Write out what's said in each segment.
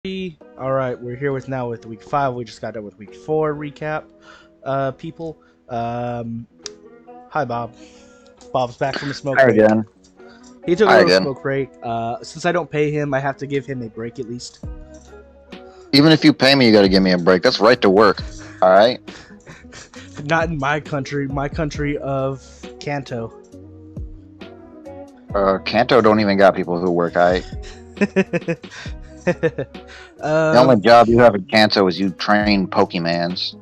All right, we're here with week 5. We just got done with week 4 recap. People. Hi Bob. Bob's back from a smoke Hi break. again. He took a Hi little again. smoke break. Since I don't pay him, I have to give him a break at least. Even if you pay me, you got to give me a break. That's right to work. All right. Not in my country of Kanto. Kanto don't even got people who work. The only um, job you have in Kanto is you train Pokemans.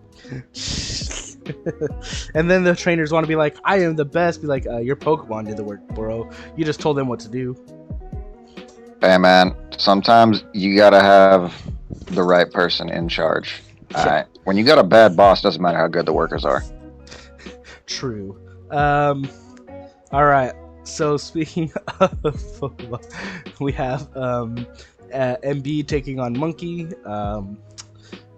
and then the trainers want to be like, I am the best. Be like, your Pokemon did the work, bro. You just told them what to do. Hey man, sometimes you gotta have the right person in charge. All Yeah, right. When you got a bad boss, doesn't matter how good the workers are. true. All right. So speaking of football, we have MB taking on Monkey.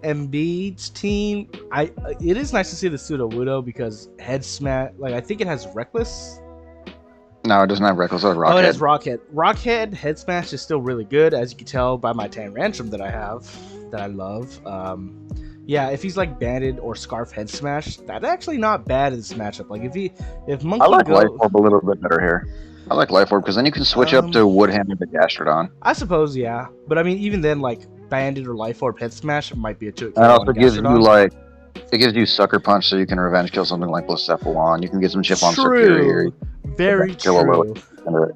MB's team. It is nice to see the pseudo Wudo because head smash. Like I think it has reckless. No, it doesn't have Reckless or Oh, it has Rockhead. Rockhead. Rockhead head smash is still really good, as you can tell by my Tyrantrum that I have, that I love. Yeah, if he's like banded or scarf head smash, that's actually not bad in this matchup. Like if I Monkey like Life go, Orb a little bit better here. I like Life Orb because then you can switch up um, to Wood Hammer the Gastrodon. I suppose yeah, but I mean even then like banded or life orb head smash might be a two And it KO on also a gives you Gastrodon. it gives you Sucker Punch so you can revenge kill something like Blacephalon. You can get some chip on Superior. True, very Kill a Lily. true.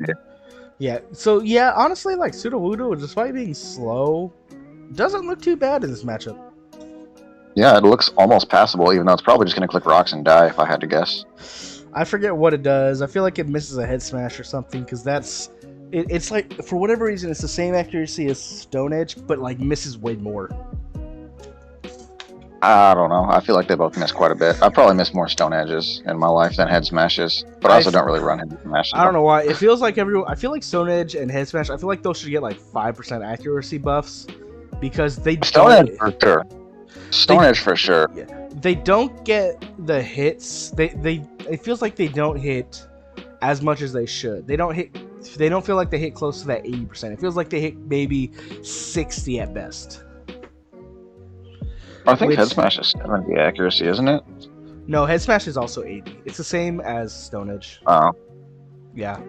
Yeah, so yeah, honestly, like Sudowoodo, despite being slow, doesn't look too bad in this matchup. Yeah, it looks almost passable, even though it's probably just going to click rocks and die, if I had to guess. I forget what it does. I feel like it misses a head smash or something because it's like for whatever reason it's the same accuracy as Stone Edge, but like misses way more. I don't know. I feel like they both miss quite a bit. I probably miss more Stone Edges in my life than Head Smashes, but I I also don't really run Head Smashes. I don't know why. It feels like everyone. I feel like Stone Edge and Head Smash. I feel like those should get like 5% accuracy buffs because they Stone don't. Edge for sure. They Stone Edge for sure. they don't get the hits. They it feels like they don't hit as much as they should. They don't hit. They don't feel like they hit close to that 80%. It feels like they hit maybe 60 at best. I think Which Head Smash is 70 accuracy, isn't it? no, Head Smash is also 80. It's the same as Stone Edge. Oh. Yeah.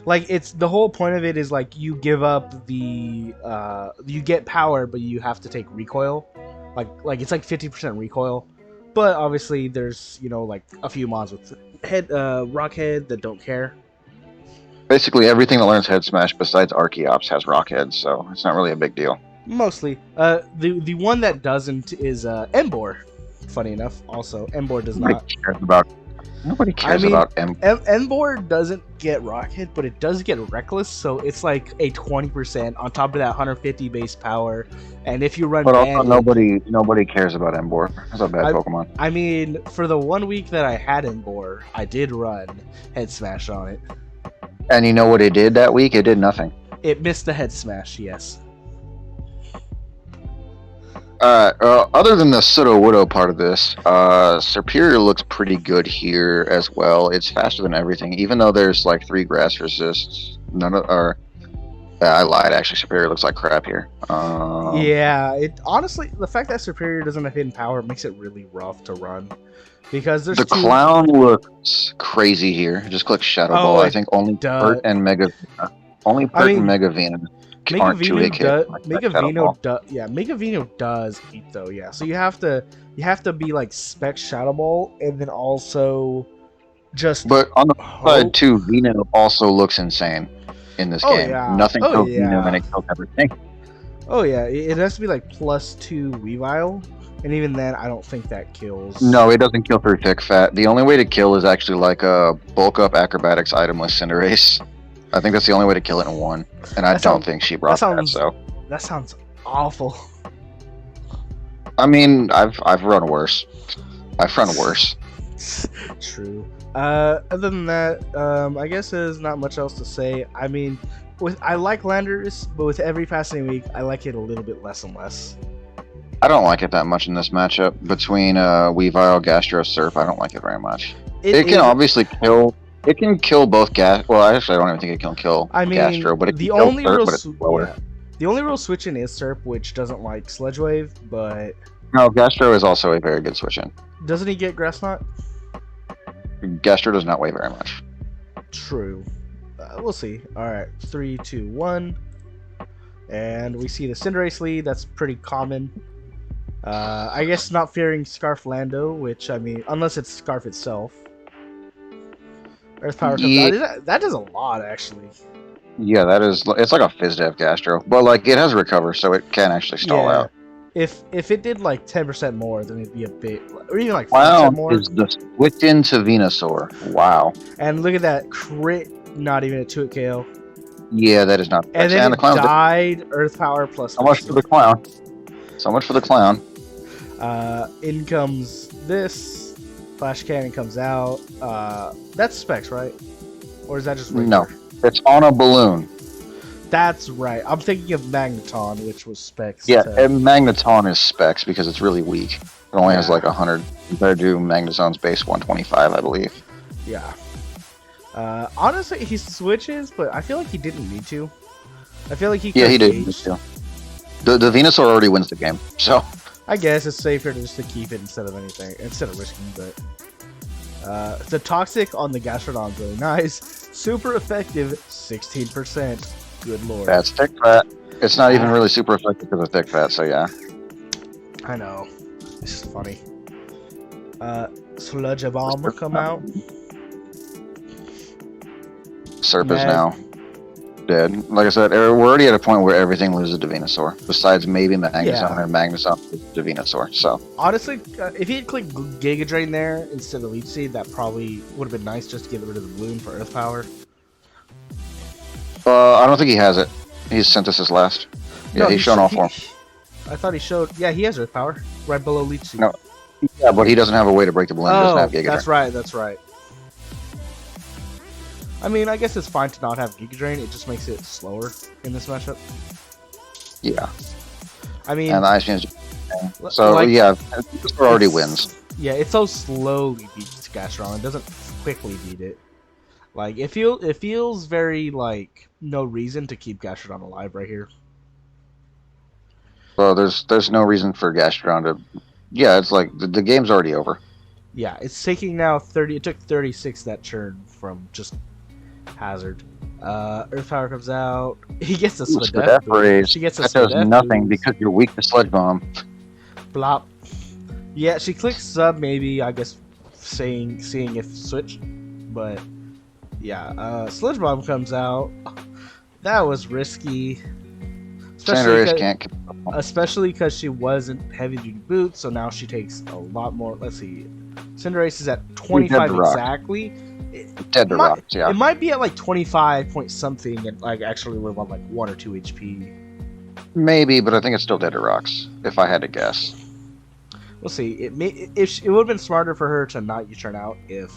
Like it's the whole point of it is like you give up the you get power but you have to take recoil. Like it's like 50% recoil. But obviously there's, like a few mods with rock head that don't care. Basically, everything that learns Head Smash besides Archeops has Rockhead, so it's not really a big deal. Mostly. The one that doesn't is Embor. Funny enough, also Embor does Nobody not. cares about. Nobody cares I mean, about M. Embor doesn't get Rocket, but it does get Reckless, so it's like a 20% on top of that 150 base power. And if you run But also, Bandit, nobody cares about Embor. That's a bad Pokemon. I mean, for the 1 week that I had Embor, I did run Head Smash on it. And you know what it did that week? It did nothing. It missed the Head Smash, yes. Other than the Sudowoodo part of this, Superior looks pretty good here as well. It's faster than everything, even though there's like 3 grass resists. I lied. Actually, Superior looks like crap here. Yeah, it honestly, the fact that Superior doesn't have hidden power makes it really rough to run because there's the clown looks crazy here. Just click Shadow Ball. I think only Pert and Mega, and Megavina aren't 2-hit hit. Megavino does eat though, yeah. So you have to be like spec Shadow Ball and then also just. But on the side too, Vino also looks insane in this game. Yeah. Nothing kills Vino and it kills everything. Oh yeah, it has to be like +2 Weavile, and even then I don't think that kills. No, it doesn't kill through thick fat. The only way to kill is actually like a bulk up acrobatics item with Cinderace. I think that's the only way to kill it in one, and I don't think she brought that. So that sounds awful. I mean, I've run worse. I've run worse. True. Other than that, I guess there's not much else to say. I mean, I like Landers, but with every passing week, I like it a little bit less and less. I don't like it that much in this matchup between Weavile, Gastro, Surf. I don't like it very much. It can obviously kill. It can kill both Gas. Well, actually, I don't even think it can kill Gastro, but it can kill Surf, but it's slower. The only real switch in is Serp, which doesn't like Sledge Wave, but No, Gastro is also a very good switch in. doesn't he get Grass Knot? Gastro does not weigh very much. True. We'll see. All right, 3, 2, 1, and we see the Cinderace lead. That's pretty common. I guess not fearing Scarf Lando, which I mean, unless it's Scarf itself. Earth Power comes out. That does a lot, actually. Yeah, that is. It's like a FizzDev Gastro, but like it has recover, so it can actually stall out. If it did like 10% more, then it'd be a bit, or even like 5% more. Is the switch into Venusaur. Wow. And look at that crit, not even a 2-hit KO. Yeah, that is not. And then it died. Earth Power plus. So much for the clown. So much for the clown. In comes this. Flash Cannon comes out. That's Specs, right? Or is that just regular? No, it's on a balloon. That's right. I'm thinking of Magneton, which was Specs. Yeah, and Magneton is Specs because it's really weak. It only has like 100 compared to Magneton's base 125, I believe. Yeah. Honestly, he switches, but I feel like he didn't need to. I feel like he. Yeah, he did. The Venusaur already wins the game, so. I guess it's safer just to keep it instead of risking. But the Toxic on the Gastrodon is really nice. Super effective, 16%. Good lord. That's Thick Fat. It's not even really super effective because of Thick Fat, so yeah. I know. It's just funny. Sludge Bomb will come out. Serp is now dead. Like I said, we're already at a point where everything loses to Venusaur. Besides maybe Magneton or Magneton to Venusaur. So honestly, if he had clicked Giga Drain there instead of Leech Seed, that probably would have been nice just to get rid of the balloon for Earth Power. I don't think he has it. He's Synthesis last. Yeah, he's shown all forms. I thought he showed. Yeah, he has Earth Power right below Leech Seed. No. Yeah, but he doesn't have a way to break the balloon. He doesn't have Giga Drain. That's right. That's right. I mean, I guess it's fine to not have Giga Drain. It just makes it slower in this matchup. Yeah. I mean, and the Ice Beam is so like, yeah, it already wins. Yeah, it so slowly beats Gastrodon. It doesn't quickly beat it. Like it feels very like no reason to keep Gastrodon alive right here. Well, there's no reason for Gastrodon to. Yeah, it's like the game's already over. Yeah, it's taking now 30. It took 36 that turn from just Hazard. Earth Power comes out. He gets a Sledge Raise. She gets a that does nothing because you're weak to Sledge Bomb. Blop. Yeah, she clicks sub maybe. I guess seeing if switch, but yeah. Sledge Bomb comes out. That was risky. Especially because she wasn't heavy duty boots, so now she takes a lot more. Let's see. Cinderace is at 25 exactly. Dead to rocks, yeah. It might be at like 25 point something and like actually live on like 1 or 2 HP. Maybe, but I think it's still dead to rocks, if I had to guess. We'll see. It would have been smarter for her to not U-turn out if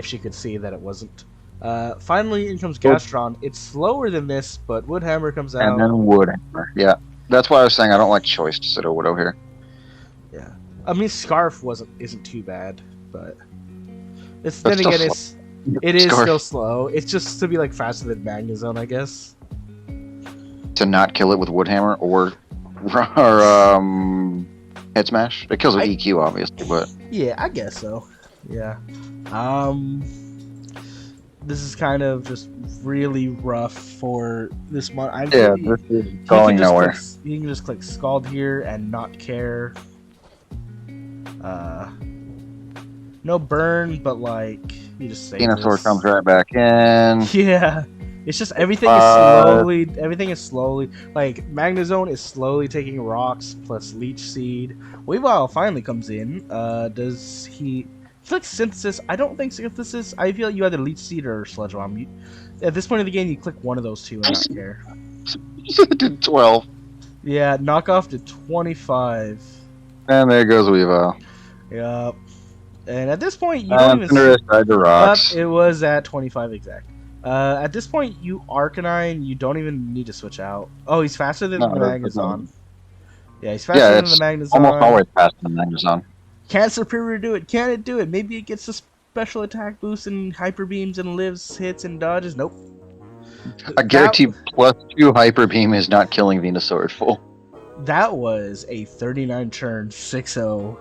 she could see that it wasn't. Finally, in comes Gastrodon. It's slower than this, but Woodhammer comes out. And then Woodhammer, yeah. That's why I was saying I don't like choice to Pseudo Widow here. Yeah, I mean Scarf isn't too bad, but then again it is still slow. It's just to be like faster than Magnezone, I guess. To not kill it with Woodhammer or Head Smash. It kills with EQ obviously, but yeah, I guess so. Yeah. This is kind of just really rough for this one. This is going nowhere. You can just click Scald here and not care. No burn, but like you just say. Venusaur comes right back in. Yeah, it's just everything is slowly. Like Magnezone is slowly taking rocks plus Leech Seed. Weavile finally comes in. Does he? Click Synthesis. I don't think Synthesis. I feel like you either Leech Seed or Sludge Bomb. At this point of the game, you click one of those two and not care. Did 12. Yeah, knock off to 25. And there goes Weavile. Yep. And at this point, you don't even. It was at 25 exact. At this point, you Arcanine. You don't even need to switch out. Oh, he's faster than the Magnezone. Yeah, he's faster than the Magnezone. Almost always faster than the Magnezone. Can Superior do it? Can it do it? Maybe it gets a special attack boost and hyper beams and lives, hits, and dodges. Nope. I That guarantee +2 Hyper Beam is not killing Venusaur at full. that was a 39 turn 6-0.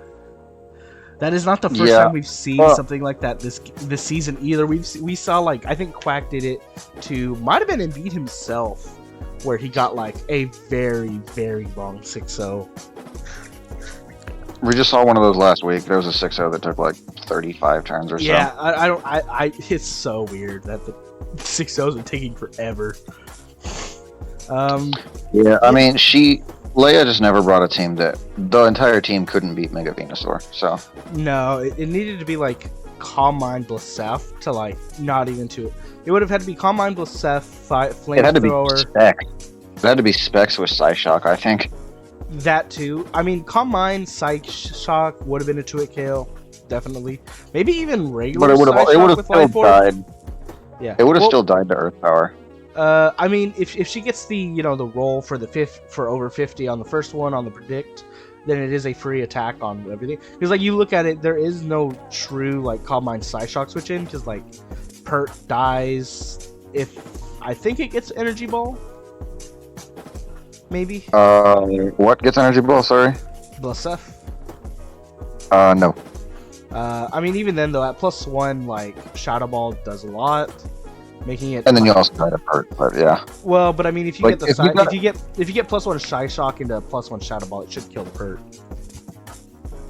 That is not the first Yeah. time we've seen Well, something like that this season either. We saw, like, I think Quack did it to, might have been Embiid himself, where he got like a very, very long 6-0. we just saw one of those last week. There was a 6-0 that took like 35 turns or so. Yeah, I don't. It's so weird that the 6-0s are taking forever. Yeah, I mean, Leia just never brought a team that the entire team couldn't beat Mega Venusaur. So No, it needed to be like Calm Mind Blissef to like not even to. It would have had to be Calm Mind Blissef, it had to be Flamethrower. Specs. It had to be Specs with Psyshock, I think. That too. I mean, Calm Mind Psych Shock would have been a 2-hit KO, definitely. Maybe even regular. But it would have with still Life Orb. died. Yeah, It would have still died to Earth Power. I mean, if she gets the the roll for for over 50 on the first one on the predict, then it is a free attack on everything. Because like you look at it, there is no true like Calm Mind Psyshock switch in, because like Pert dies if I think it gets Energy Ball. Maybe. What gets Energy Ball? Sorry. Blissef. No. I mean, even then though, at +1, like Shadow Ball does a lot, making it. And then you also die to Pert, but yeah. Well, but I mean, if you Like, get if you get +1 Shy Shock into +1 Shadow Ball, it should kill the Pert.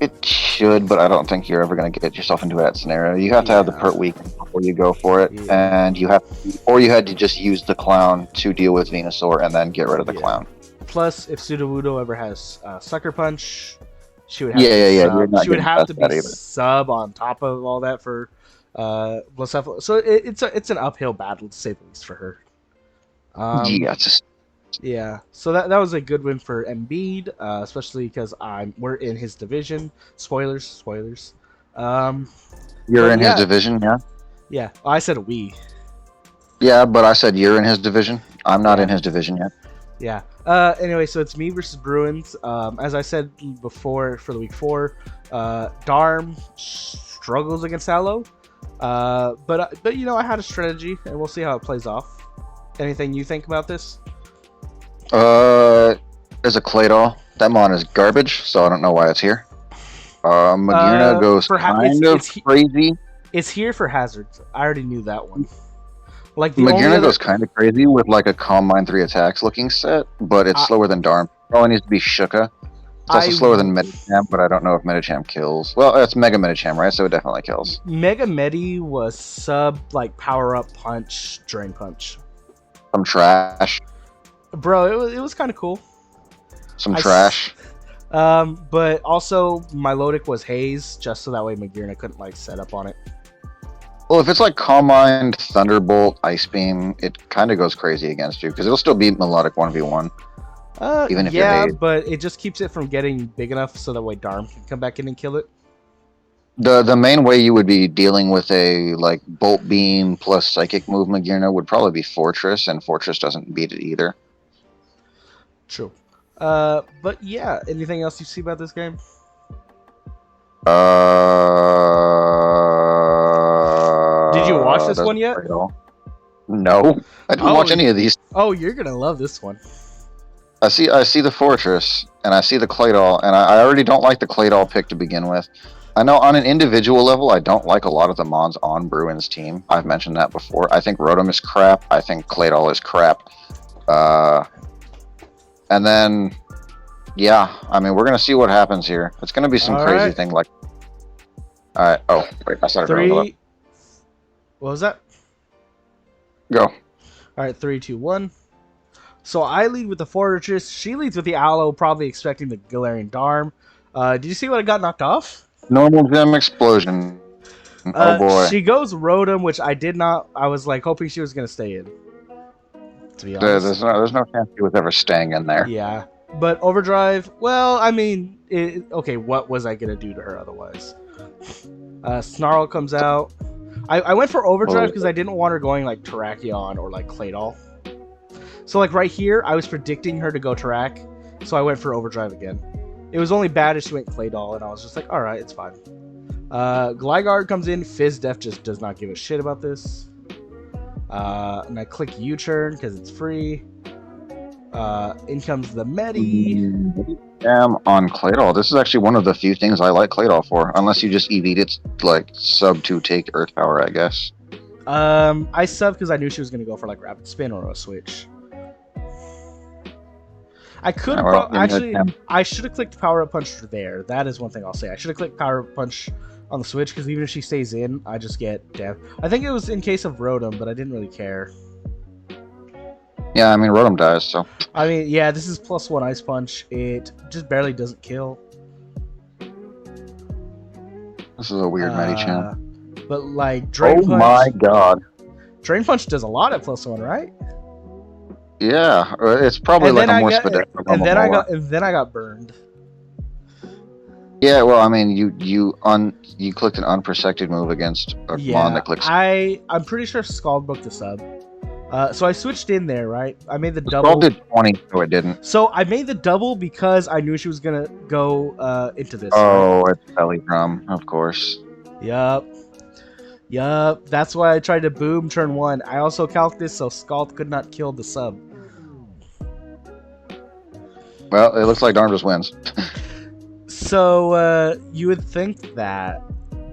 It should, but I don't think you're ever going to get yourself into that scenario. You have to have the Pert weak before you go for it, and you had to just use the Clown to deal with Venusaur and then get rid of the Clown. Plus, if Sudowoodo ever has Sucker Punch, she would have she would have to be sub on top of all that for Blissef. So it's an uphill battle to say the least for her. Yeah, so that was a good win for Embiid, especially because we're in his division. Spoilers. You're in his division, yeah? Yeah, I said we. Yeah, but I said you're in his division. I'm not in his division yet. Yeah. Anyway, so it's me versus Bruins. As I said before for the week 4, Darm struggles against Aloe. But I had a strategy, and we'll see how it plays off. Anything you think about this? There's a Claydol. That mon is garbage, so I don't know why it's here. Magearna goes kind of crazy. It's here for hazards. I already knew that one. Like Magearna goes kind of crazy with like a Calm Mind 3 attacks looking set, but it's slower than Darm. Probably needs to be Shuka. It's also slower than Medicham, but I don't know if Medicham kills. Well, it's Mega Medicham, right? So it definitely kills. Mega Medi was sub like power up punch, drain punch. Some trash. Bro, it was kind of cool. Some trash. But also Milotic was Haze, just so that way Magearna couldn't like set up on it. Well, if it's like Calm Mind, Thunderbolt, Ice Beam, it kind of goes crazy against you because it'll still beat Melodic 1v1. Even if you're Haze. But it just keeps it from getting big enough so that way Darm can come back in and kill it. The main way you would be dealing with a like Bolt Beam plus Psychic move Magearna would probably be Fortress, and Fortress doesn't beat it either. True. But yeah, anything else you see about this game? Did you watch this one yet? No, I didn't watch any of these. Oh, you're gonna love this one. I see the Fortress, and I see the Claydol, and I already don't like the Claydol pick to begin with. I know on an individual level, I don't like a lot of the mons on Bruin's team. I've mentioned that before. I think Rotom is crap. I think Claydol is crap. And then, yeah, I mean, we're going to see what happens here. It's going to be some crazy thing like... Alright, oh, wait, I started Three... What was that? Go. Alright, 3, 2, 1. So I lead with the Fortress. She leads with the Aloe, probably expecting the Galarian Darm. Did you see what I got knocked off? Normal Gem Explosion. Oh boy. She goes Rotom, which I did not. I was like hoping she was going to stay in. To be honest. There's no chance she was ever staying in there. Yeah. But Overdrive, well, I mean, okay, what was I going to do to her otherwise? Snarl comes out. I went for Overdrive because I didn't want her going like Terrakion or like Claydol. So like right here, I was predicting her to go Terrak, so I went for Overdrive again. It was only bad if she went Claydol, and I was just like, alright, it's fine. Gligar comes in, Fizz Def just does not give a shit about this. And I click U-turn because it's free. In comes the Medi. On Claydol. This is actually one of the few things I like Claydol for, unless you just EV'd its like sub to take Earth Power, I guess. I subbed because I knew she was gonna go for like Rapid Spin or a switch. I could actually. I should have clicked Power Up Punch there. That is one thing I'll say. I should have clicked Power Up Punch on the switch because even if she stays in, I just get damn. I think it was in case of Rotom, but I didn't really care. Yeah, I mean Rotom dies, so. I mean, yeah, this is +1 Ice Punch. It just barely doesn't kill. This is a weird Medicham. But like Drain Punch. Oh my god. Drain Punch does a lot at +1, right? Yeah, it's probably like a more Spadef. And then I got burned. Yeah, well, I mean, you clicked an unprotected move against a mon that clicks. I'm pretty sure Scald broke the sub. So I switched in there, right? I made the double. Scald did 20, so it didn't. So I made the double because I knew she was gonna go into this. Oh, right? It's belly drum, of course. Yup. That's why I tried to boom turn 1. I also calced this so Scald could not kill the sub. Well, it looks like Darm just wins. So you would think that,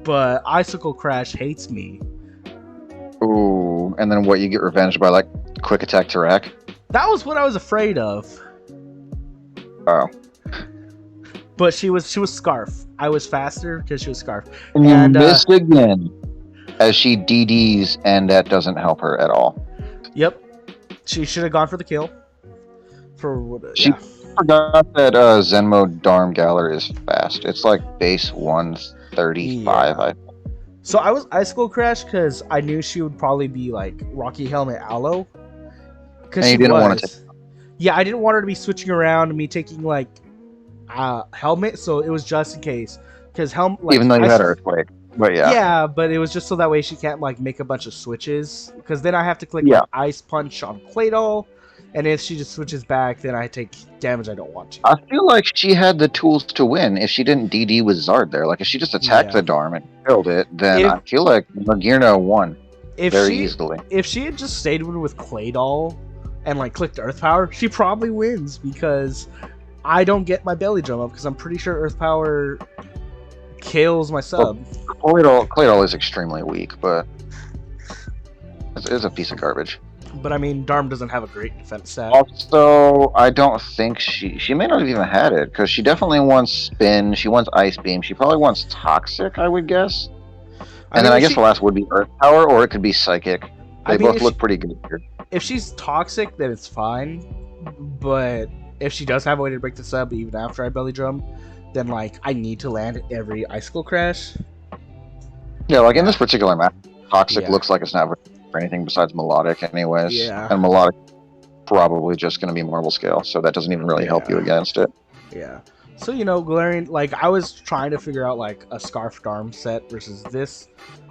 but Icicle Crash hates me. Ooh, and then what? You get revenge by like quick attack Tarak? That was what I was afraid of. Oh. But she was Scarf. I was faster because she was Scarf. And you missed again. As she DDs, and that doesn't help her at all. Yep. She should have gone for the kill. She forgot that Zenmo Darm Galar is fast. It's like base 135, yeah. So I was Icicle Crash because I knew she would probably be like Rocky Helmet Aloe. And you didn't want to. Yeah, I didn't want her to be switching around and me taking like Helmet, so it was just in case. Because Helmet, like, even though you had Earthquake, but yeah. Yeah, but it was just so that way she can't like make a bunch of switches. Because then I have to click like, Ice Punch on Claydol. And if she just switches back, then I take damage I don't want to. I feel like she had the tools to win if she didn't DD with Zard there. Like, if she just attacked the Darm and killed it, then I feel like Magirna won very easily. If she had just stayed with Claydol and, like, clicked Earth Power, she probably wins because I don't get my belly drum up because I'm pretty sure Earth Power kills my sub. Well, Claydol is extremely weak, but it's a piece of garbage. But I mean, Darm doesn't have a great defense stat. Also, I don't think she may not have even had it because she definitely wants Spin. She wants Ice Beam. She probably wants Toxic, I would guess. And then I guess the last would be Earth Power, or it could be Psychic. They both look pretty good here. If she's Toxic, then it's fine. But if she does have a way to break the sub even after I belly drum, then like I need to land every Icicle Crash. Yeah, like in this particular map, Toxic looks like it's not for anything besides Melodic anyways. Yeah. And Melodic probably just going to be Marble Scale, so that doesn't even really help you against it. Yeah. So, you know, Galarian, like, I was trying to figure out, like, a Scarf Darm set versus this,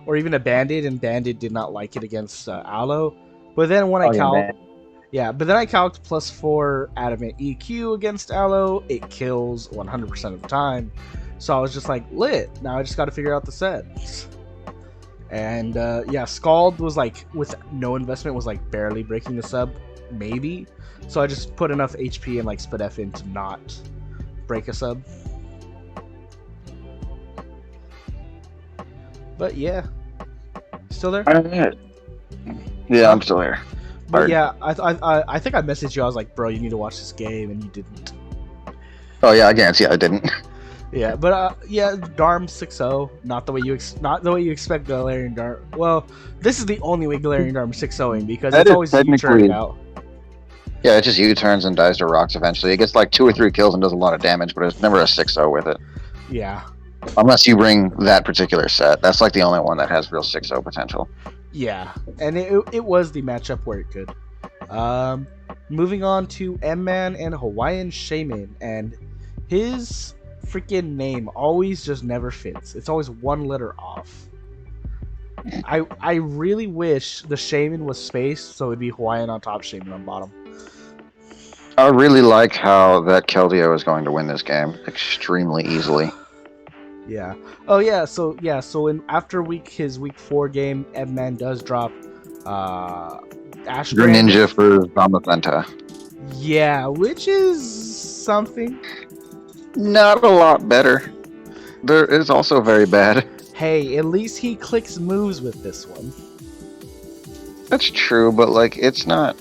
or even a Bandit, and Bandit did not like it against Aloe. But then when I calced... Yeah, but then I calced +4 Adamant EQ against Aloe, it kills 100% of the time. So I was just like, lit. Now I just got to figure out the set. And yeah, Scald was like, with no investment, was like barely breaking the sub, maybe. So I just put enough HP and like Spadef in to not break a sub. But yeah, still there? Yeah, I'm still here. But yeah, I think I messaged you. I was like, bro, you need to watch this game, and you didn't. Oh yeah, I guarantee I didn't. Yeah, but yeah, Darm 6-0, not the way you expect Galarian Darm. Well, this is the only way Galarian Darm 6-0ing because it's always U-turning out. Yeah, it just U-turns and dies to rocks eventually. It gets like 2 or 3 kills and does a lot of damage, but it's never a 6-0 with it. Yeah. Unless you bring that particular set. That's like the only one that has real 6-0 potential. Yeah, and it was the matchup where it could. Moving on to M-Man and Hawaiian Shaman, and his freaking name always just never fits. It's always one letter off. I really wish the Shaman was spaced so it'd be Hawaiian on top, Shaman on bottom. I really like how that Keldeo is going to win this game extremely easily. Yeah. Oh yeah. So in after his week 4 game, M-Man does drop Ash Greninja for Zamazenta. Yeah, which is something. Not a lot better. There is also very bad. Hey, at least he clicks moves with this one. That's true, but like it's not.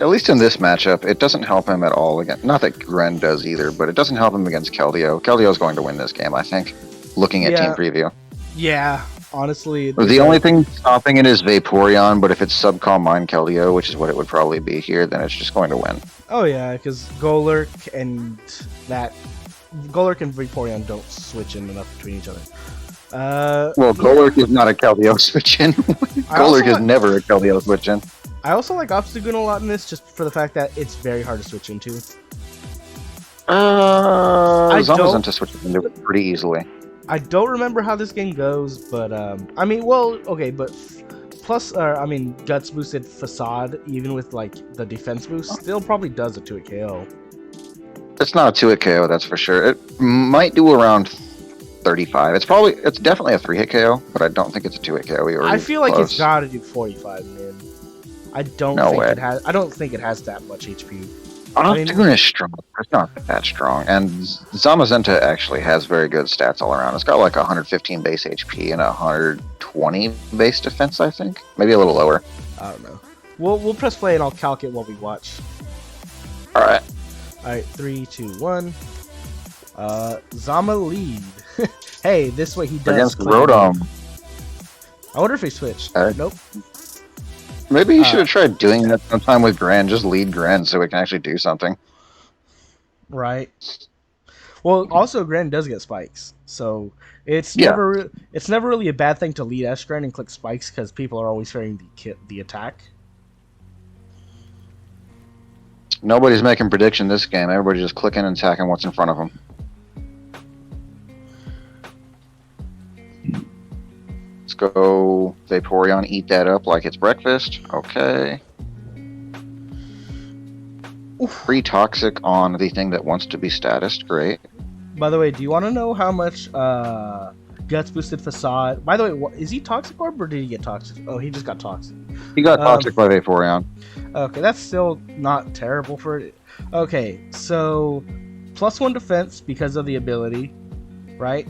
At least in this matchup, it doesn't help him at all. Again, not that Gren does either, but it doesn't help him against Keldeo. Keldeo's going to win this game, I think. Looking at team preview. Yeah, honestly. The only thing stopping it is Vaporeon, but if it's Subcom Mine Keldeo, which is what it would probably be here, then it's just going to win. Oh yeah, because Golurk and Vaporeon don't switch in enough between each other. Well, Golurk is not a Keldeo switch-in. Golurk is never a Keldeo switch-in. I also like Obstagoon a lot in this, just for the fact that it's very hard to switch into. Zamazenta switches into it pretty easily. I don't remember how this game goes, but I mean, well, okay, but plus, I mean, Guts boosted Facade, even with like the defense boost, still probably does a 2-hit KO. It's not a 2-hit KO, that's for sure. It might do around 35. It's definitely a 3-hit KO, but I don't think it's a 2-hit KO. I feel like it's got to do 45, man. I don't think it has that much HP. Obstagoon is strong. It's not that strong. And Zamazenta actually has very good stats all around. It's got like 115 base HP and 120 base defense, I think. Maybe a little lower. I don't know. We'll press play and I'll calc it while we watch. Alright. Alright, 3, 2, 1. Zama lead. Hey, this way he does. Against Rotom. I wonder if he switched. Nope. Maybe you should have tried doing that sometime with Gran. Just lead Gran so we can actually do something. Right. Well, also Gran does get spikes, so it's never really a bad thing to lead S-Gran and click spikes because people are always fearing the attack. Nobody's making prediction this game. Everybody's just clicking and attacking what's in front of them. Let's go Vaporeon, eat that up like it's breakfast. Okay. Free Toxic on the thing that wants to be statused. Great. By the way, do you want to know how much Guts boosted Facade? By the way, is he Toxic Orb or did he get Toxic? Oh, he just got Toxic. He got Toxic by Vaporeon. Okay, that's still not terrible for it. Okay, so +1 defense because of the ability, right?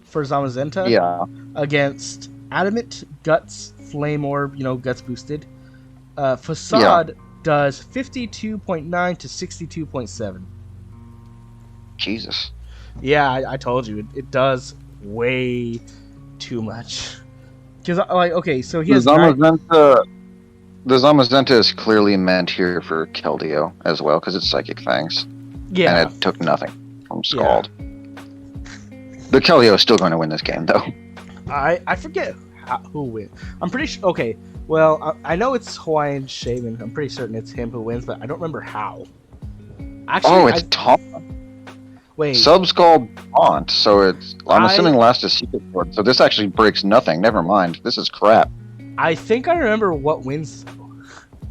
For Zamazenta. Yeah. Against Adamant, Guts, Flame Orb, Guts boosted. Facade does 52.9 to 62.7. Jesus. Yeah, I told you. It does way too much. Because, okay, so he has... The Zamazenta is clearly meant here for Keldeo as well, because it's Psychic Fangs. Yeah. And it took nothing from Scald. Yeah. The Keldeo is still going to win this game, though. I forget who wins. I'm pretty sure... Okay, well, I know it's Hawaiian Shaman. I'm pretty certain it's him who wins, but I don't remember how. Actually, it's Taunt. Wait. Subskull Taunt, so I'm assuming last is Secret Sword, so this actually breaks nothing. Never mind. This is crap. I think I remember what wins,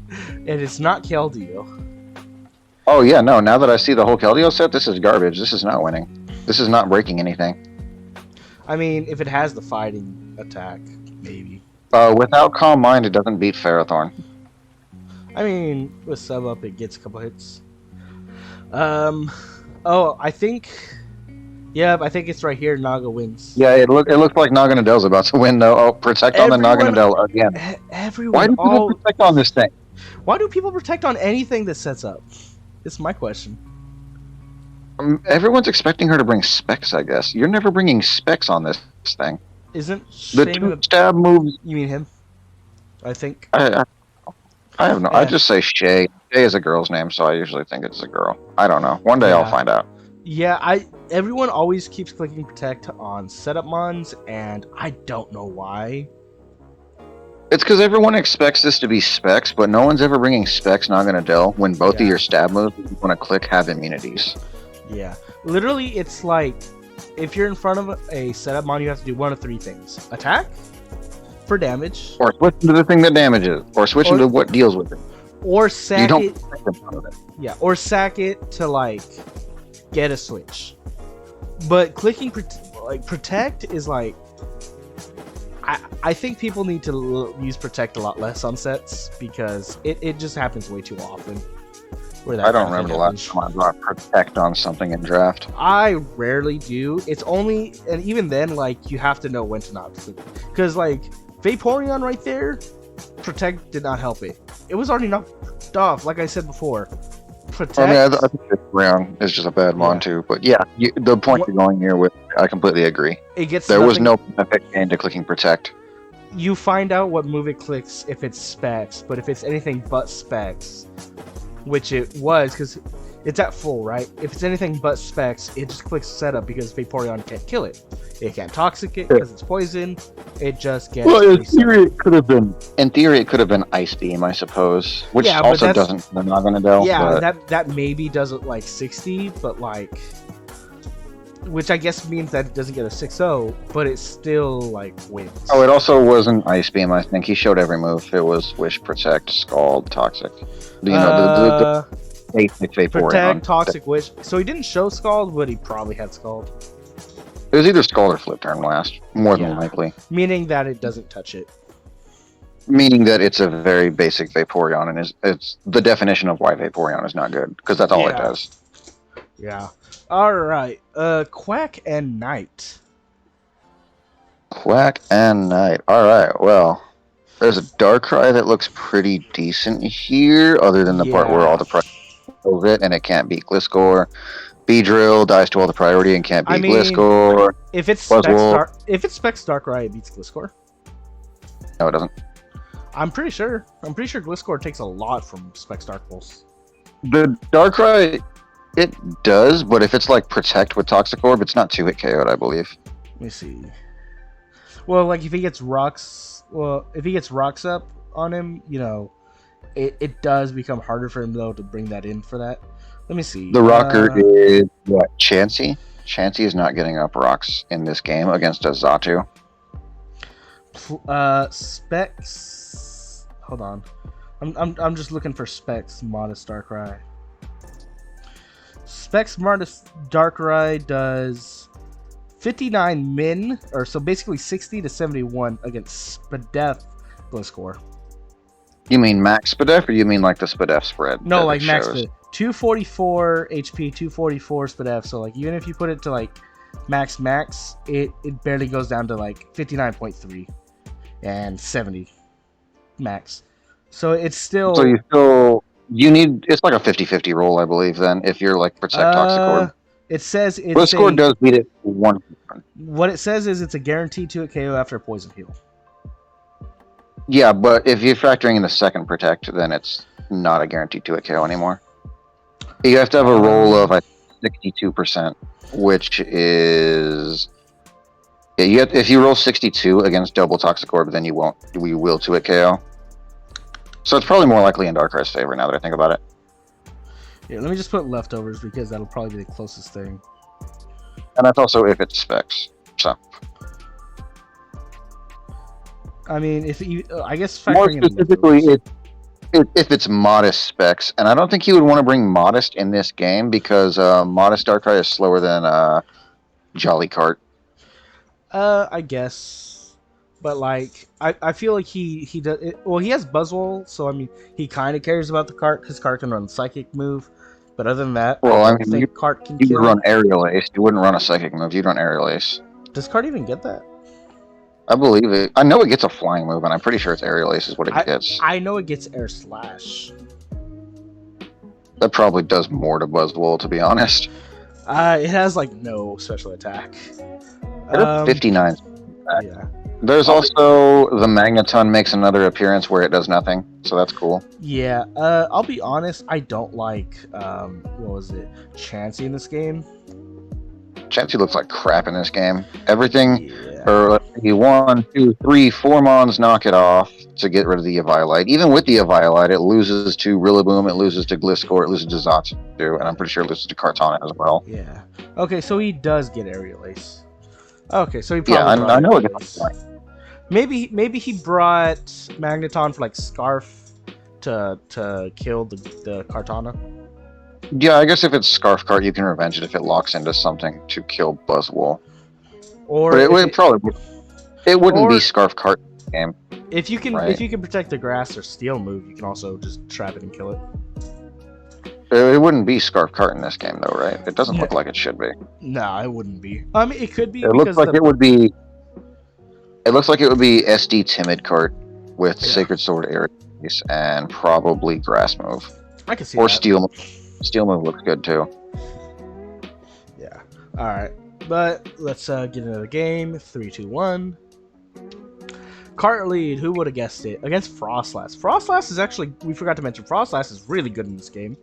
and it's not Keldeo. Oh, yeah, no. Now that I see the whole Keldeo set, this is garbage. This is not winning. This is not breaking anything. I mean, if it has the fighting attack, maybe. Without Calm Mind, it doesn't beat Ferrothorn. I mean, with sub up, it gets a couple hits. Oh, I think... Yeah, I think it's right here. Naga wins. Yeah, it looks like Naganadell's about to win, though. Oh, protect on the Naganadell again. Why do people protect on this thing? Why do people protect on anything that sets up? It's my question. Everyone's expecting her to bring specs, I guess. You're never bringing specs on this thing. Isn't the two stab moves? You mean him? I think. I have no. Yeah. I just say Shay. Shay is a girl's name, so I usually think it's a girl. I don't know. One day I'll find out. Yeah, everyone always keeps clicking protect on setup mons, and I don't know why. It's because everyone expects this to be specs, but no one's ever bringing specs Naganadell when both of your stab moves you want to click have immunities. Yeah, literally, it's like if you're in front of a setup mon, you have to do one of three things: attack for damage, or switch into the thing that damages, or switch into what deals with it, or sack it. In front of it. Yeah, or sack it to like get a switch. But clicking protect is like I think people need to use Protect a lot less on sets because it just happens way too often. Where that I don't kind of remember thing the last happens. time I brought Protect on something in draft. I rarely do. It's only, and even then, like, you have to know when to not sleep. Because, like, Vaporeon right there, Protect did not help it. It was already knocked off, like I said before. Protect. I mean, I think this round is just a bad one too. But yeah, the point you're going here with, I completely agree. It gets there was no benefit gain to clicking Protect. You find out what move it clicks if it's Specs, but if it's anything but Specs, which it was, because it's at full, right? If it's anything but Specs, it just clicks Setup because Vaporeon can't kill it. It can't Toxic it because it's poison. It just gets. Well, in theory, it could have been. In theory, it could have been Ice Beam, I suppose, which also doesn't. They're not going to do. Yeah, that maybe doesn't like 60, but like, which I guess means that it doesn't get a 6-0, but it still like wins. Oh, it also wasn't Ice Beam. I think he showed every move. It was Wish, Protect, Scald, Toxic. You know the basic Vaporeon. Protect, Toxic, Wish. So he didn't show Scald, but he probably had Scald. It was either Scald or Flip Turn Blast, more than likely. Meaning that it doesn't touch it. Meaning that it's a very basic Vaporeon, and it's the definition of why Vaporeon is not good, because that's all it does. Yeah. Alright. Quack and Knight. Quack and Knight. Alright, well, there's a Darkrai that looks pretty decent here, other than the part where all the priority kills it, and it can't beat Gliscor. Beedrill dies to all the priority and can't beat Gliscor. If it's Specs Darkrai, it beats Gliscor. No, it doesn't. I'm pretty sure. I'm pretty sure Gliscor takes a lot from Specs Dark Pulse. The Darkrai, it does, but if it's like Protect with Toxic Orb, it's not 2-hit KO'd, I believe. Let me see. Well, like if he gets rocks up on him, you know, it does become harder for him though to bring that in for that. Let me see. The rocker is what? Chansey? Chansey is not getting up rocks in this game against a Xatu. Specs. Hold on. I'm just looking for Specs Modest Darkrai. Specs Modest Darkrai does 59 min, or so basically 60 to 71 against Spadef Gliscor. You mean max Spadef, or you mean like the Spadef spread? No, like max Spadef. 244 HP, 244 Spadef. So like even if you put it to like max, it barely goes down to like 59.3 and 70 max. So it's still. So you need, it's like a 50-50 roll, I believe. Then if you're like Protect Toxic Orb. It says it's Gliscor does beat it 1. What it says is it's a guaranteed 2-hit KO after a poison heal. Yeah, but if you're factoring in the second Protect, then it's not a guaranteed 2-hit KO anymore. You have to have a roll of 62%, which is if you roll 62 against double Toxic Orb, then we will 2-hit KO. So it's probably more likely in Darkrai's favor now that I think about it. Yeah, let me just put leftovers because that'll probably be the closest thing. And that's also if it's Specs. So. I mean, if you, I guess more specifically, if it's Modest Specs, and I don't think you would want to bring Modest in this game because Modest Darkrai is slower than Jollycart. I guess, but like I feel like he does. Well, he has Buzzwole, so I mean he kind of cares about the cart because cart can run Psychic move. But other than that, well, I think cart can. You would run Aerial Ace. You wouldn't run a Psychic move. You'd run Aerial Ace. Does cart even get that? I believe it. I know it gets a flying move, and I'm pretty sure it's Aerial Ace is what it gets. I know it gets Air Slash. That probably does more to Buzzwole, to be honest. It has like no special attack. It has 59. Yeah. There's also the Magneton makes another appearance where it does nothing, so that's cool. Yeah. I'll be honest. I don't like what was it, Chansey in this game. Chansey looks like crap in this game. Everything. Or let's see, 1, 2, 3, 4 Mons knock it off to get rid of the Eviolite. Even with the Eviolite, it loses to Rillaboom, it loses to Gliscor, it loses to Xatu, and I'm pretty sure it loses to Kartana as well. Yeah. Okay, so he does get Aerial Ace. Okay, so he probably I know it gets. Maybe he brought Magneton for like Scarf to kill the Kartana. Yeah, I guess if it's Scarf Cart, you can revenge it if it locks into something to kill Buzzwole. Or but it probably would. It wouldn't be Or Scarf Cart game, if you can right? protect the grass or steal move, you can also just trap it and kill it. It wouldn't be Scarf Cart in this game, though, right? It doesn't No, look like it should be. nah, it wouldn't be. I mean, it could be It looks because like it would be. It looks like it would be SD Timid Cart with Sacred Sword Aries and probably Grass Move I can see or that. Steel Move. Steel Move looks good too. Yeah. All right, but let's get into the game. 3, 2, 1. Cart lead. Who would have guessed it? Against Frostlass. Frostlass is actually, we forgot to mention, Frostlass is really good in this game.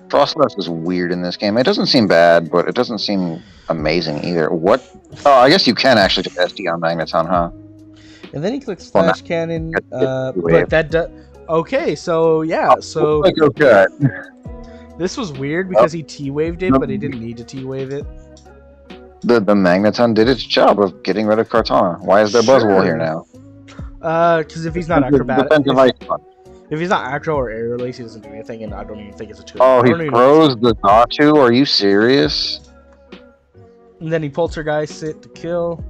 Frostlass is weird in this game. It doesn't seem bad, but it doesn't seem amazing either. What? Oh, I guess you can actually just SD on Magneton, huh? And then he clicks Flash Cannon, but that does... Okay, so yeah, so... Like, okay. This was weird because he T-waved it, but he didn't need to T-wave it. The Magneton did its job of getting rid of Kartana. Why is there Buzzwole here now? Because if he's not acrobatic... If he's not acro or aerial ace, he doesn't do anything, and I don't even think it's a 2. Oh, he throws the Natu? Are you serious? And then he Poltergeist it to kill.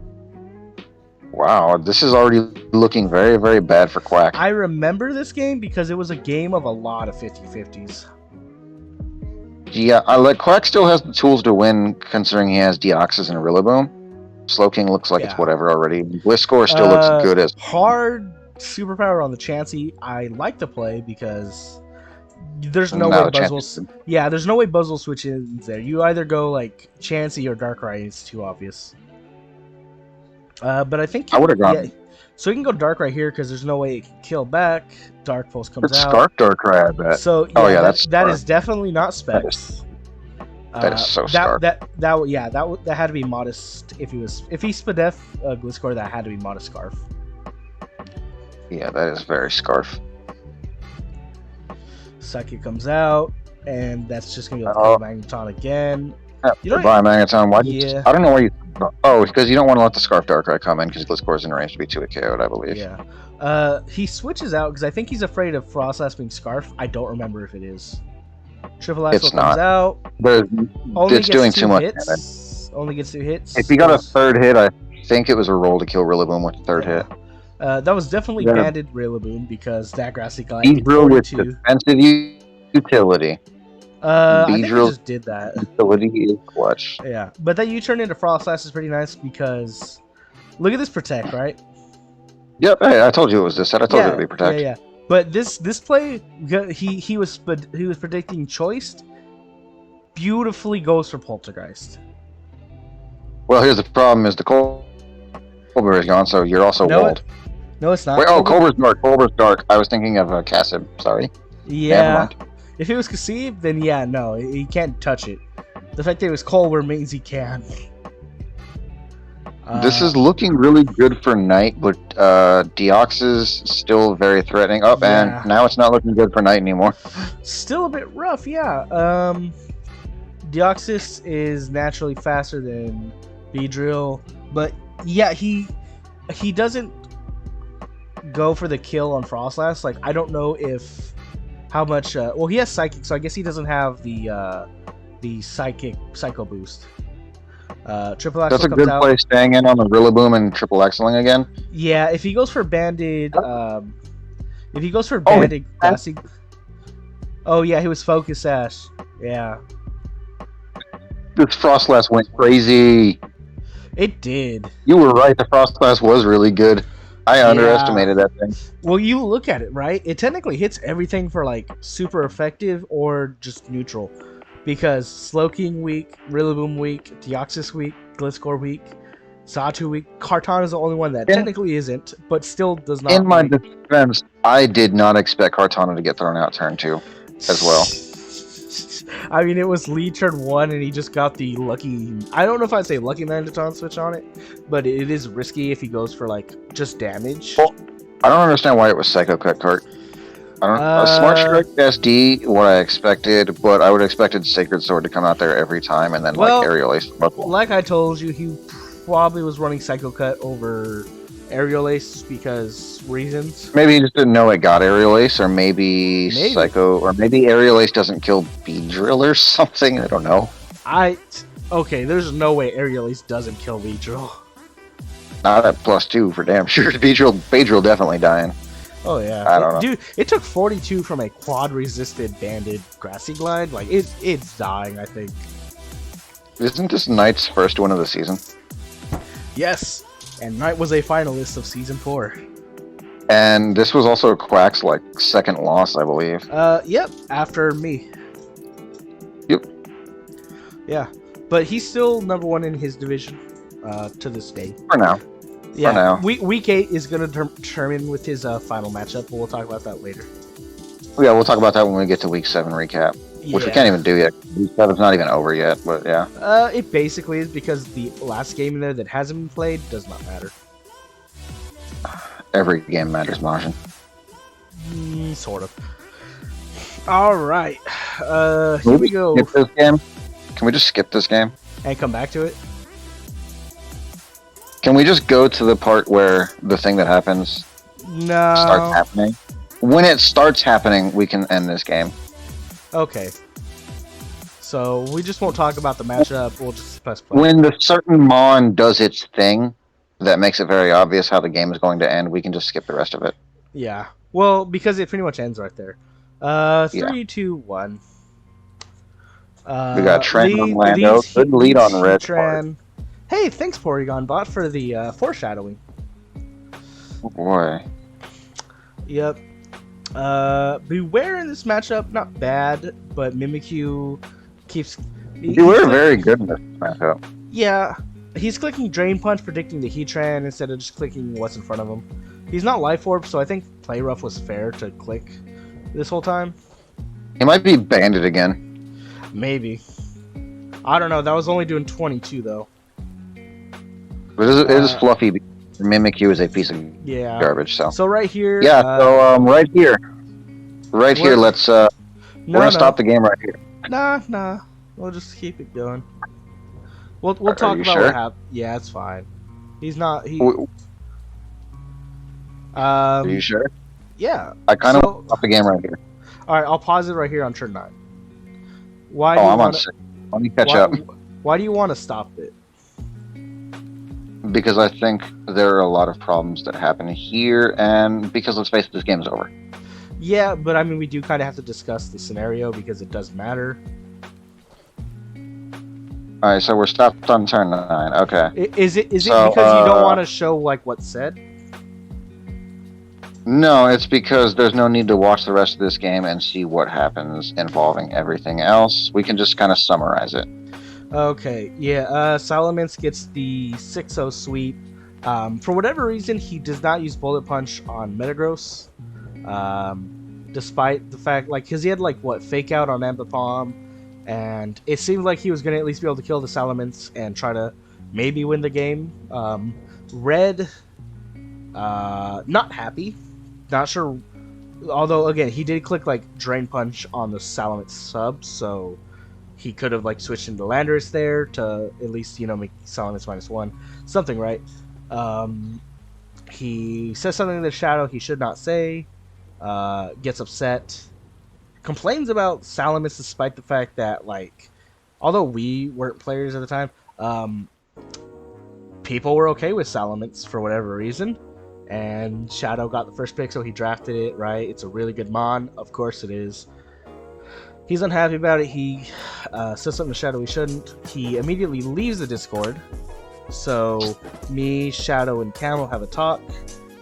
Wow, this is already looking very, very bad for Quack. I remember this game because it was a game of a lot of 50-50s. Yeah, Quack still has the tools to win, considering he has Deoxys and Rillaboom. Slowking looks like it's whatever already. Gliscor still looks good as... Hard superpower on the Chansey, I like to play because there's no way Buzzwole... Yeah, there's no way Buzzwole switches there. You either go like Chansey or Darkrai, it's too obvious. But I think... I would have gone... Yeah, so you can go Darkrai here because there's no way it can kill back. Dark Pulse comes out. Scarf Darkrai, I bet. So yeah, that is definitely not Specs. That is so Scarf. That had to be Modest if he Spadef Gliscor, that had to be Modest Scarf. Yeah, that is very Scarf. Psychic comes out, and that's just gonna go to Magneton again. Goodbye, Magneton. Why? Yeah. I don't know why you. Oh, because you don't want to let the Scarf Darkrai come in because Gliscor is in range to be 2 KO'd, I believe. Yeah. He switches out because I think he's afraid of Frostlass being Scarf. I don't remember if it is. Triple Axle comes out. It's doing too much. Only gets 2 hits. If he got a 3rd hit, I think it was a roll to kill Rillaboom with the 3rd hit. That was definitely banded Rillaboom because that Grassy Guy Beedrill with defensive utility. I think he just did that. Utility is clutch. Yeah, but that U-turn into Frostlass is pretty nice because look at this Protect, right? Yep, hey, I told you it was this set. I told you it would be Protect. Yeah. But this play, he was predicting Choiced. Beautifully goes for Poltergeist. Well, here's the problem: is the Colbert is gone, so you're also walled. No, it's not. Wait, Colbert's dark. Colbert's dark. I was thinking of Cassib. Sorry. Yeah. If it was Cassib, then yeah, no, he can't touch it. The fact that it was Colbert means he can. This is looking really good for Knight, but Deox is still very threatening. And now it's not looking good for Knight anymore. Still a bit rough, yeah. Deoxys is naturally faster than Beedrill, but yeah, he doesn't go for the kill on Frostlass. Like, I don't know how much. Well, he has Psychic, so I guess he doesn't have the Psycho boost. Triple Axle. That's a good play, staying in on the Rillaboom and Triple Axling again. Yeah, if he goes for banded, Grassy. Oh yeah, he was Focus Sash. Yeah. This Frostlass went crazy. It did. You were right. The Frostlass was really good. I underestimated that thing. Well, you look at it, right? It technically hits everything for like super effective or just neutral. Because Slowking weak, Rillaboom weak, Deoxys weak, Gliscor weak, Satu weak. Kartana is the only one that technically isn't, but still does not. In my defense, I did not expect Kartana to get thrown out turn 2 as well. I mean, it was lead turn 1, and he just got the lucky... I don't know if I'd say lucky Magneton switch on it, but it is risky if he goes for, like, just damage. Well, I don't understand why it was Psycho Cut Cart. A Smart Strike SD, what I expected, but I would have expected Sacred Sword to come out there every time, and then, like, Aerial Ace. Like I told you, he probably was running Psycho Cut over Aerial Ace because reasons. Maybe he just didn't know it got Aerial Ace, or maybe Psycho, or maybe Aerial Ace doesn't kill Beedrill or something. I don't know. Okay, there's no way Aerial Ace doesn't kill Beedrill. Not at +2 for damn sure. Beedrill definitely dying. Oh yeah, I don't know. dude. It took 42 from a quad-resisted banded grassy glide. Like it's dying. I think. Isn't this Knight's first win of the season? Yes, and Knight was a finalist of season 4. And this was also Quack's like second loss, I believe. Yep. After me. Yep. Yeah, but he's still number 1 in his division. To this day. For now. Yeah. For now. Week 8 is gonna determine with his final matchup. But we'll talk about that later. Yeah, we'll talk about that when we get to week 7 recap, which we can't even do yet. Week 7's not even over yet, but yeah. It basically is because the last game in there that hasn't been played does not matter. Every game matters, Martian. Sort of. All right. Here we go. Skip this game? Can we just skip this game? And come back to it? Can we just go to the part where the thing that happens starts happening? When it starts happening, we can end this game. Okay. So we just won't talk about the matchup. We'll just press play. When the certain Mon does its thing, that makes it very obvious how the game is going to end. We can just skip the rest of it. Yeah. Well, because it pretty much ends right there. 3, 2, 1. We got Trent on Lando. Good lead on Red. Tran. Hey, thanks Porygon Bot for the foreshadowing. Oh boy. Yep. Beware in this matchup, not bad, but Mimikyu keeps. Beware very good in this matchup. Yeah, he's clicking Drain Punch, predicting the Heatran instead of just clicking what's in front of him. He's not Life Orb, so I think Play Rough was fair to click this whole time. He might be banded again. Maybe. I don't know. That was only doing 22 though. But it is fluffy. Mimikyu is a piece of garbage. So right here. Yeah. Right here. Let's. We're gonna stop the game right here. Nah. We'll just keep it going. We'll talk about what happened. Yeah, it's fine. He's not. Are you sure? Yeah. I kind of want to stop the game right here. All right, I'll pause it right here on turn 9. Why? I'm on 6. Let me catch up. Why do you want to stop it? Because I think there are a lot of problems that happen here, and because let's face it, this game is over. Yeah, but I mean, we do kind of have to discuss the scenario because it does matter. All right, so we're stopped on turn 9. Okay. Is it because you don't want to show like what's said? No, it's because there's no need to watch the rest of this game and see what happens involving everything else. We can just kind of summarize it. Okay, yeah, Salamence gets the 6-0 sweep. For whatever reason, he does not use Bullet Punch on Metagross. Despite the fact, because he had, Fake Out on Ambipom, and it seemed like he was going to at least be able to kill the Salamence and try to maybe win the game. Red, not happy. Not sure, although, again, he did click, Drain Punch on the Salamence sub, so he could have switched into Landorus there to at least make Salamence -1, something, right? He says something in the shadow he should not say. Gets upset, complains about Salamence despite the fact that although we weren't players at the time, people were okay with Salamence for whatever reason. And Shadow got the first pick, so he drafted it. Right? It's a really good mon, of course it is. He's unhappy about it. He says something to Shadow he shouldn't. He immediately leaves the Discord. So me, Shadow, and Camel have a talk.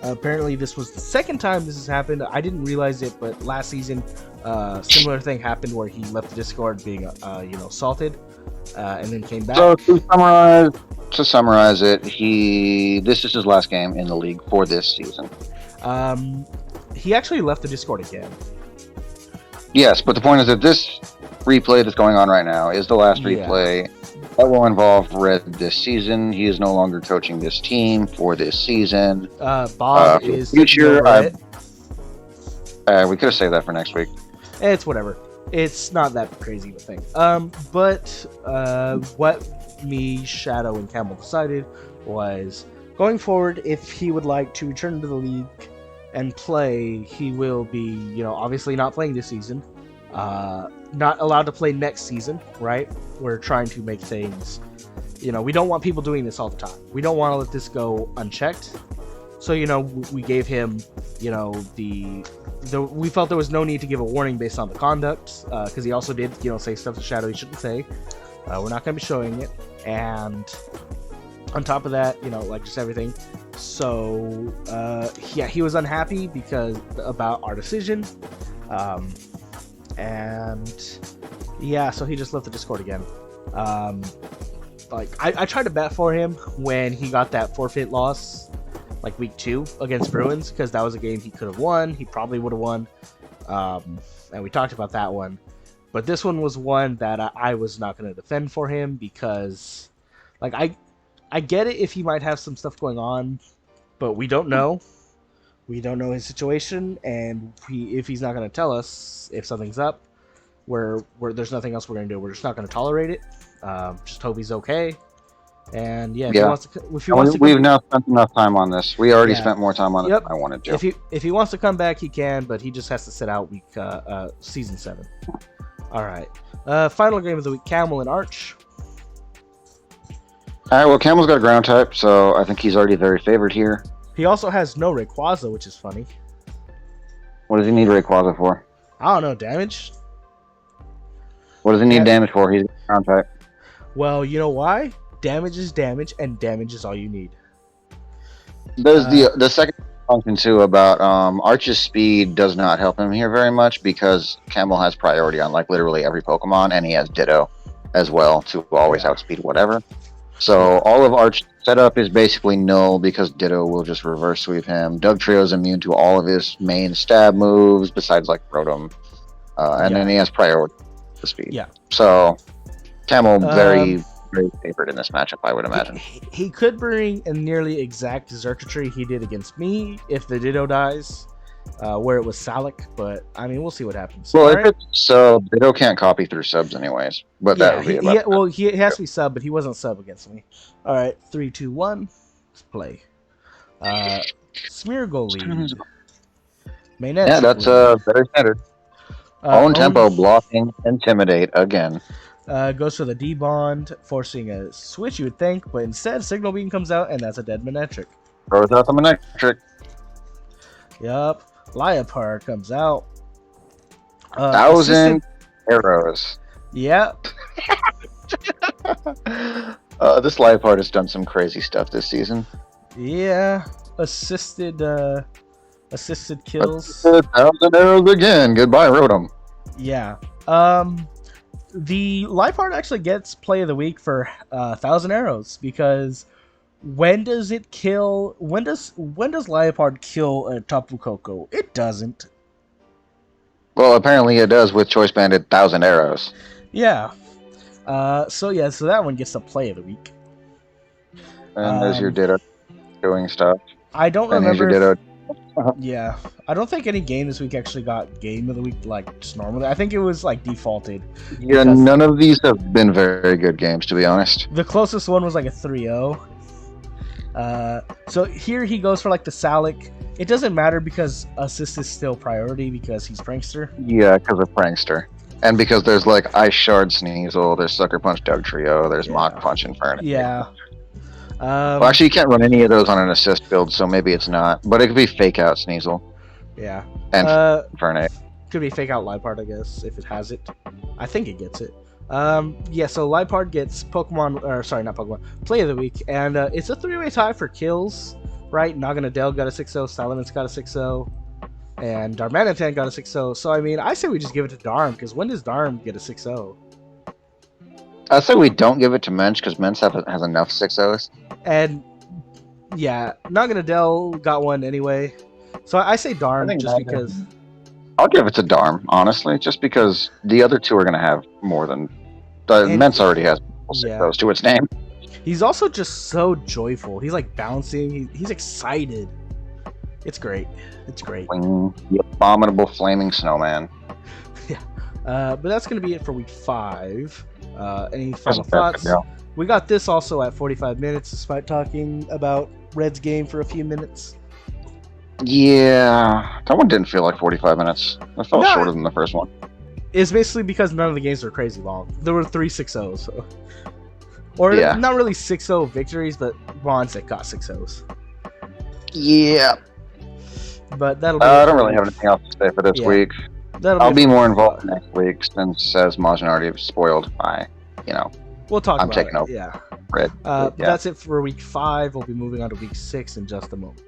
Apparently this was the second time this has happened. I didn't realize it, but last season, similar thing happened where he left the Discord being, salted, and then came back. So to summarize it, this is his last game in the league for this season. He actually left the Discord again. Yes, but the point is that this replay that's going on right now is the last replay that will involve Red this season. He is no longer coaching this team for this season. Bob is future. We could have saved that for next week. It's whatever. It's not that crazy of a thing. But what me, Shadow, and Camel decided was going forward, if he would like to return to the league and play, he will be, obviously not playing this season. Not allowed to play next season, right? We're trying to make things we don't want people doing this all the time. We don't want to let this go unchecked. So, we gave him, we felt there was no need to give a warning based on the conduct, because he also did, say stuff to Shadow he shouldn't say. We're not going to be showing it. And on top of that, just everything. So, he was unhappy about our decision. So he just left the Discord again. I tried to bet for him when he got that forfeit loss, week 2 against Bruins, because that was a game he could have won. He probably would have won. And we talked about that one. But this one was one that I was not going to defend for him because, I get it if he might have some stuff going on, but we don't know. We don't know his situation, and if he's not going to tell us if something's up, where there's nothing else we're going to do. We're just not going to tolerate it. Just hope he's okay. And if he wants to, we've now spent enough time on this. We already spent more time on it than I wanted to. If he wants to come back, he can, but he just has to sit out season 7. All right. Final game of the week: Camel and Arch. All right. Well, Camel's got a ground type, so I think he's already very favored here. He also has no Rayquaza, which is funny. What does he need Rayquaza for? I don't know. Damage. What does he need damage for? He's a ground type. Well, you know why? Damage is damage, and damage is all you need. There's the second function too about Arch's speed does not help him here very much because Camel has priority on literally every Pokemon, and he has Ditto as well to always outspeed whatever. So all of Arch's setup is basically null because Ditto will just reverse sweep him. Dugtrio is immune to all of his main stab moves besides Rotom, and then he has priority to speed. Yeah. So Camel very favored in this matchup, I would imagine. He could bring a nearly exact circuitry he did against me if the Ditto dies, where it was Salic, but we'll see what happens. Well, if it's sub, Ditto can't copy through subs anyways. But that would be about he has to be sub, but he wasn't sub against me. All right, 3, 2, 1, let's play. Smeargle lead. Yeah, that's very standard. Own tempo, blocking, intimidate again. Goes for the D-Bond, forcing a switch, you would think, but instead Signal Beam comes out, and that's a dead Manectric. Throws out the Manectric. Yup. Liepard comes out. 1,000 arrows. Yep. This Liepard has done some crazy stuff this season. Yeah. Assisted kills. 1,000 arrows again. Goodbye, Rotom. Yeah. The Liepard actually gets play of the week for 1,000 arrows because when does Liepard kill a Tapu Koko? It doesn't. Well, apparently it does with Choice Banded 1,000 arrows. Yeah. So that one gets the play of the week. And there's your Ditto doing stuff. I don't and remember. Here's your Ditto. Yeah, I don't think any game this week actually got game of the week just normally. I think it was defaulted. Yeah, none of these have been very good games, to be honest. The closest one was a 3-0. So here he goes for the Salic. It doesn't matter because assist is still priority because he's Prankster. Yeah, because of Prankster. And because there's Ice Shard Sneasel, there's Sucker Punch Dugtrio, there's Mach Punch Inferno. Yeah. Well, actually, you can't run any of those on an assist build, so maybe it's not. But it could be Fake Out Sneasel. Yeah. And Infernape. Could be Fake Out Liepard, I guess, if it has it. I think it gets it. So Liepard gets Play of the Week. And it's a 3-way tie for kills, right? Naganadel got a 6-0, Salamence got a 6-0, and Darmanitan got a 6-0. So, I say we just give it to Darm, because when does Darm get a 6-0? I say we don't give it to Mensch because Mensch has enough 6-0s. And yeah, Naganadel got one anyway. So I say Darm just because. I'll give it to Darm, honestly, just because the other two are going to have more than. Mensch already has 6-0s to its name. He's also just so joyful. He's bouncing. He's excited. It's great. It's great. The abominable flaming snowman. Yeah. But that's going to be it for week 5. Any final thoughts? We got this also at 45 minutes, despite talking about Red's game for a few minutes. Yeah, that one didn't feel like 45 minutes. It felt shorter than the first one. It's basically because none of the games were crazy long. There were 3 6-0s. So. Or Yeah. not really 6-0 victories, but bonds that got 6-0s. Yeah. But that'll be I don't really have anything else to say for this week. I'll be more involved next week since, as Majin already spoiled, we'll talk I'm about taking it. over. Yeah. Red. That's it for week 5. We'll be moving on to week 6 in just a moment.